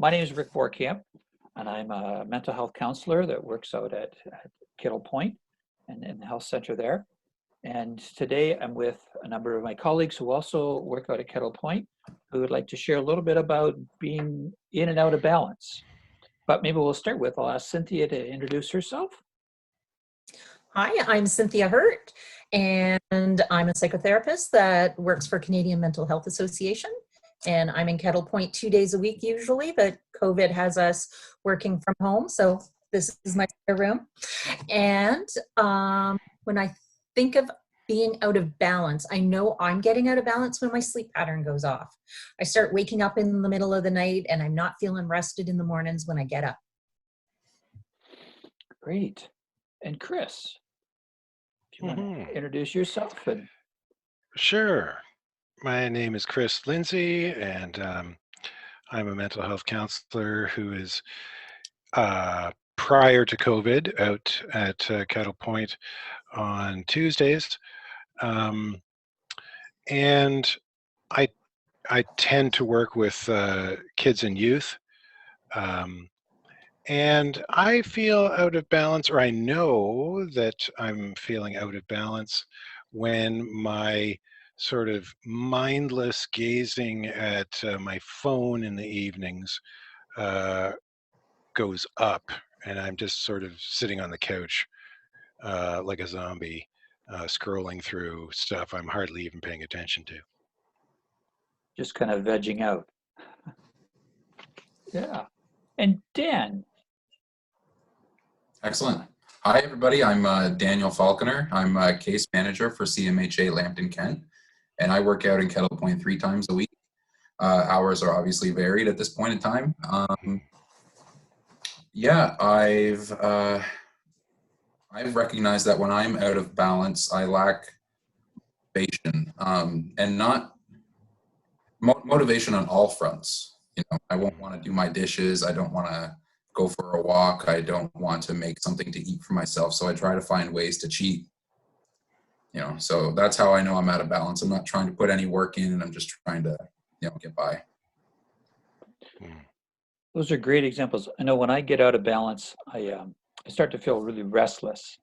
My name is Rick Vorkamp, and I'm a mental health counselor that works out at Kettle Point and in the health center there. And today I'm with a number of my colleagues who also work out at Kettle Point, who would like to share a little bit about being in and out of balance. But maybe we'll start with, I'll ask Cynthia to introduce herself. Hi, I'm Cynthia Hurt, and I'm a psychotherapist that works for Canadian Mental Health Association. And I'm in Kettle Point 2 days a week usually, but COVID has us working from home, so this is my spare room. And when I think of being out of balance, I know I'm getting out of balance when my sleep pattern goes off. I start waking up in the middle of the night and I'm not feeling rested in the mornings when I get up. Great. And Chris, if you want to introduce yourself. Sure. My name is Chris Lindsay, and I'm a mental health counselor who is, prior to COVID, out at Kettle Point on Tuesdays. And I tend to work with kids and youth. And I feel out of balance, or I know that I'm feeling out of balance when my sort of mindless gazing at my phone in the evenings goes up, and I'm just sort of sitting on the couch like a zombie, scrolling through stuff I'm hardly even paying attention to. Just kind of vegging out. Yeah. And Dan. Excellent. Hi, everybody. I'm Daniel Falconer. I'm a case manager for CMHA Lambton, Kent, and I work out in Kettle Point 3 times a week. Hours are obviously varied at this point in time. I've recognized that when I'm out of balance, I lack motivation, and not motivation on all fronts. You know, I won't want to do my dishes. I don't want to go for a walk. I don't want to make something to eat for myself. So I try to find ways to cheat. You know, so that's how I know I'm out of balance. I'm not trying to put any work in, and I'm just trying to, get by. Those are great examples. I know when I get out of balance, I start to feel really restless.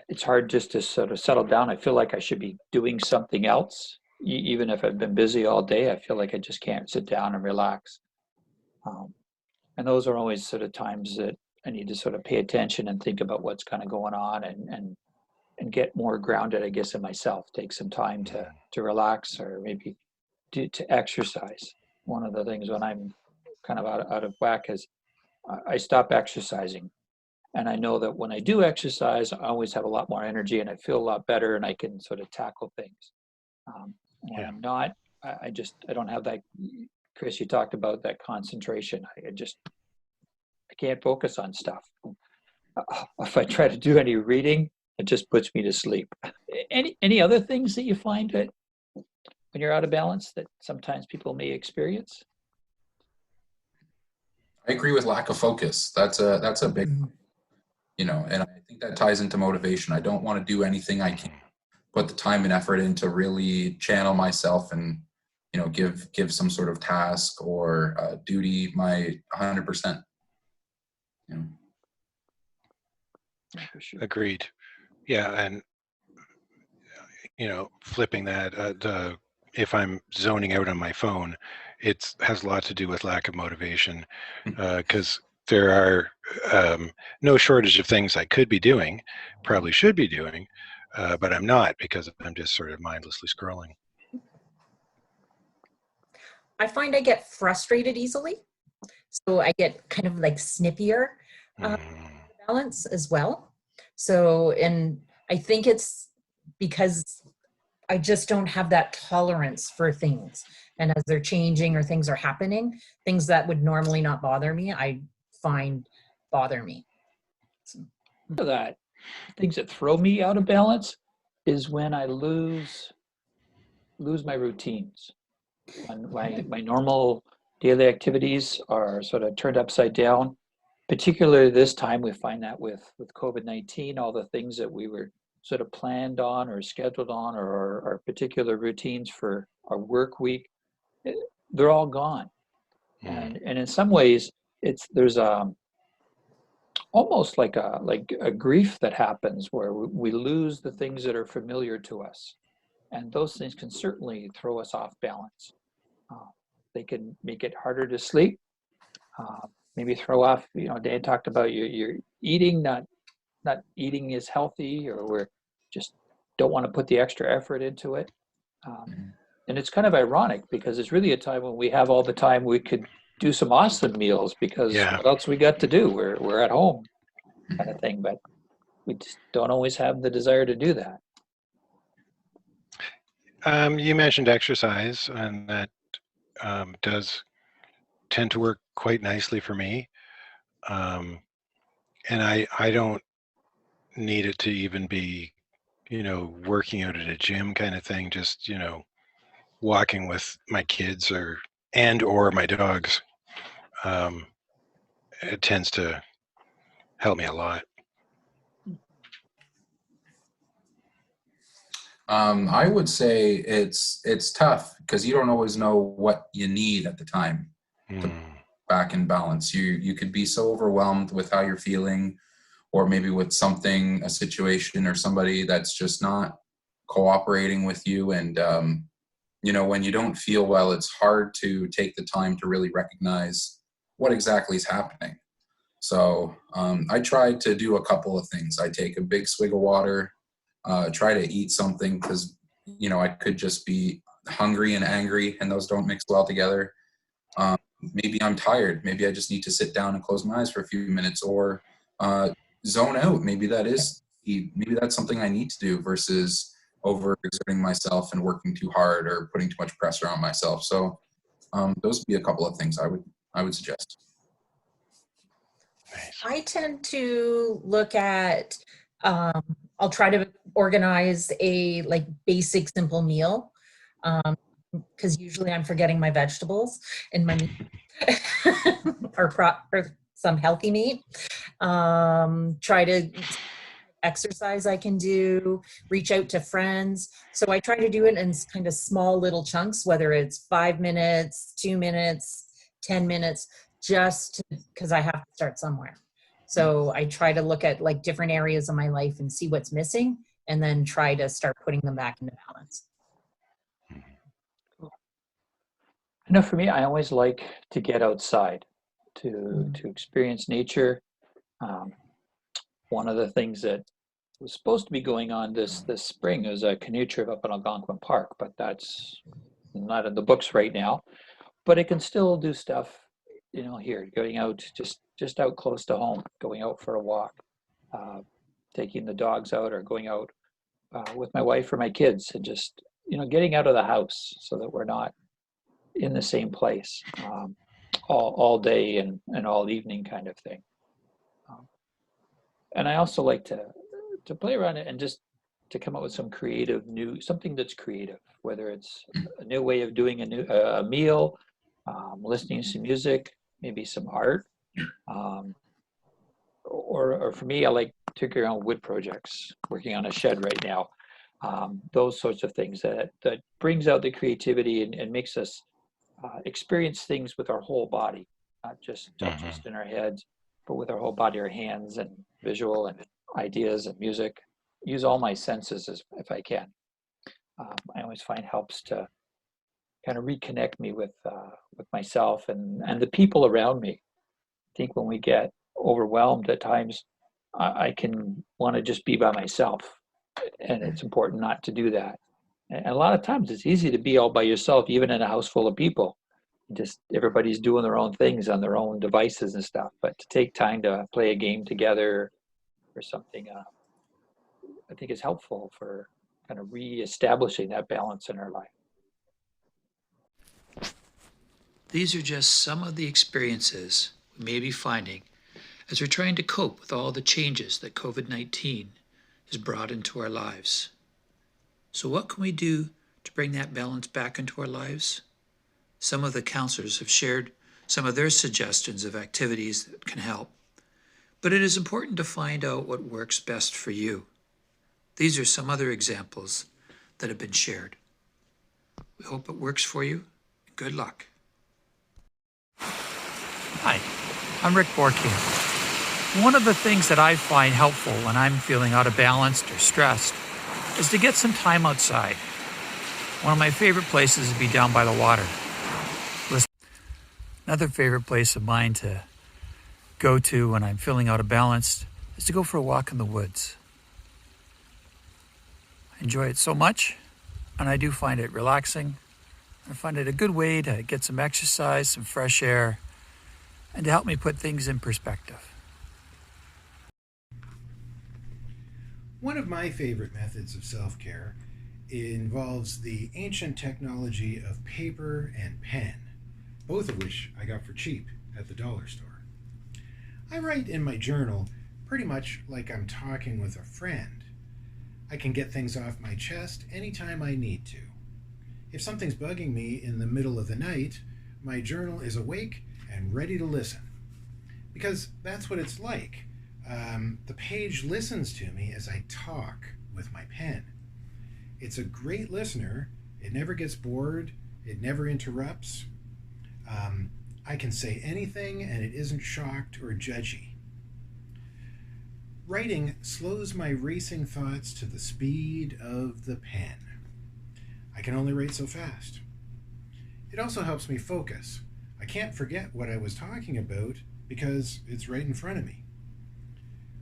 It's hard just to sort of settle down. I feel like I should be doing something else. Even if I've been busy all day, I feel like I just can't sit down and relax. And those are always sort of times that I need to sort of pay attention and think about what's kind of going on and get more grounded, I guess, in myself. Take some time to relax, or maybe to exercise. One of the things when I'm kind of out of whack is I stop exercising. And I know that when I do exercise, I always have a lot more energy and I feel a lot better and I can sort of tackle things. When I'm not, I don't have that. Chris, you talked about that concentration. I can't focus on stuff. If I try to do any reading, it just puts me to sleep. Any other things that you find that when you're out of balance that sometimes people may experience? I agree with lack of focus. That's a big, and I think that ties into motivation. I don't want to do anything I can put the time and effort in to really channel myself and, give some sort of task or duty my 100%. Agreed. Yeah, and flipping that, if I'm zoning out on my phone, it has a lot to do with lack of motivation, because there are no shortage of things I could be doing, probably should be doing, but I'm not, because I'm just sort of mindlessly scrolling. I find I get frustrated easily, so I get kind of like snippier balance as well. So, and I think it's because I just don't have that tolerance for things. And as they're changing or things are happening, things that would normally not bother me, I find bother me. That things that throw me out of balance is when I lose my routines. When my normal daily activities are sort of turned upside down. Particularly this time, we find that with COVID-19, all the things that we were sort of planned on or scheduled on, or our particular routines for our work week, they're all gone. And in some ways, there's almost like a grief that happens where we lose the things that are familiar to us, and those things can certainly throw us off balance. They can make it harder to sleep. Maybe throw off. Dan talked about you're eating, not eating is healthy, or we're just don't want to put the extra effort into it. And it's kind of ironic because it's really a time when we have all the time we could do some awesome meals because Yeah. what else we got to do? We're at home, kind of thing. But we just don't always have the desire to do that. You mentioned exercise, and that does tend to work quite nicely for me. And I don't need it to even be, working out at a gym kind of thing. Just, walking with my kids or my dogs. It tends to help me a lot. I would say it's tough because you don't always know what you need at the time to back in balance. You could be so overwhelmed with how you're feeling, or maybe with something, a situation or somebody that's just not cooperating with you. And, when you don't feel well, it's hard to take the time to really recognize what exactly is happening. So I try to do a couple of things. I take a big swig of water, try to eat something because, I could just be hungry and angry, and those don't mix well together. Maybe I'm tired. Maybe I just need to sit down and close my eyes for a few minutes, or zone out. Maybe that's something I need to do versus overexerting myself and working too hard or putting too much pressure on myself. So those would be a couple of things I would suggest. Nice. I tend to look at, I'll try to organize a basic simple meal, because usually I'm forgetting my vegetables and my meat or some healthy meat. Try to exercise I can do, reach out to friends. So I try to do it in kind of small little chunks, whether it's 5 minutes, 2 minutes, 10 minutes, just because I have to start somewhere. So I try to look at different areas of my life and see what's missing, and then try to start putting them back into balance. I know for me, I always like to get outside to experience nature. One of the things that was supposed to be going on this spring is a canoe trip up in Algonquin Park, but that's not in the books right now. But it can still do stuff, here, going out just out close to home, going out for a walk, taking the dogs out, or going out with my wife or my kids, and just getting out of the house so that we're not in the same place all day and all evening, kind of thing. And I also like to play around it and just to come up with some something that's creative, whether it's a new way of doing a meal, listening to some music, maybe some art, or for me, I like tinkering on wood projects, working on a shed right now. Those sorts of things that brings out the creativity and makes us experience things with our whole body, not just in our heads, but with our whole body, our hands, and visual and ideas and music. Use all my senses if I can. I always find helps to kind of reconnect me with myself and the people around me. I think when we get overwhelmed at times, I can want to just be by myself, and it's important not to do that. And a lot of times it's easy to be all by yourself, even in a house full of people. Just everybody's doing their own things on their own devices and stuff. But to take time to play a game together or something, I think is helpful for kind of reestablishing that balance in our life. These are just some of the experiences we may be finding as we're trying to cope with all the changes that COVID-19 has brought into our lives. So what can we do to bring that balance back into our lives? Some of the counselors have shared some of their suggestions of activities that can help, but it is important to find out what works best for you. These are some other examples that have been shared. We hope it works for you, and good luck. Hi, I'm Rick Borkamp. One of the things that I find helpful when I'm feeling out of balance or stressed is to get some time outside. One of my favorite places is to be down by the water. Another favorite place of mine to go to when I'm feeling out of balance is to go for a walk in the woods. I enjoy it so much, and I do find it relaxing. I find it a good way to get some exercise, some fresh air, and to help me put things in perspective. One of my favorite methods of self-care involves the ancient technology of paper and pen, both of which I got for cheap at the dollar store. I write in my journal pretty much like I'm talking with a friend. I can get things off my chest anytime I need to. If something's bugging me in the middle of the night, my journal is awake and ready to listen. Because that's what it's like. The page listens to me as I talk with my pen. It's a great listener. It never gets bored. It never interrupts. I can say anything and it isn't shocked or judgy. Writing slows my racing thoughts to the speed of the pen. I can only write so fast. It also helps me focus. I can't forget what I was talking about because it's right in front of me.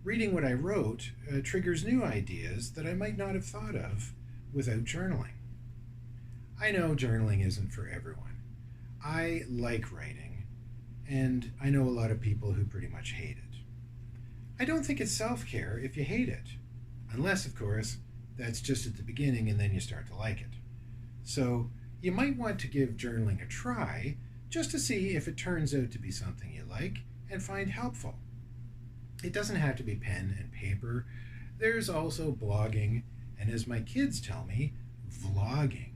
Reading what I wrote triggers new ideas that I might not have thought of without journaling. I know journaling isn't for everyone. I like writing, and I know a lot of people who pretty much hate it. I don't think it's self-care if you hate it, unless, of course, that's just at the beginning and then you start to like it. So you might want to give journaling a try just to see if it turns out to be something you like and find helpful. It doesn't have to be pen and paper. There's also blogging, and as my kids tell me, vlogging.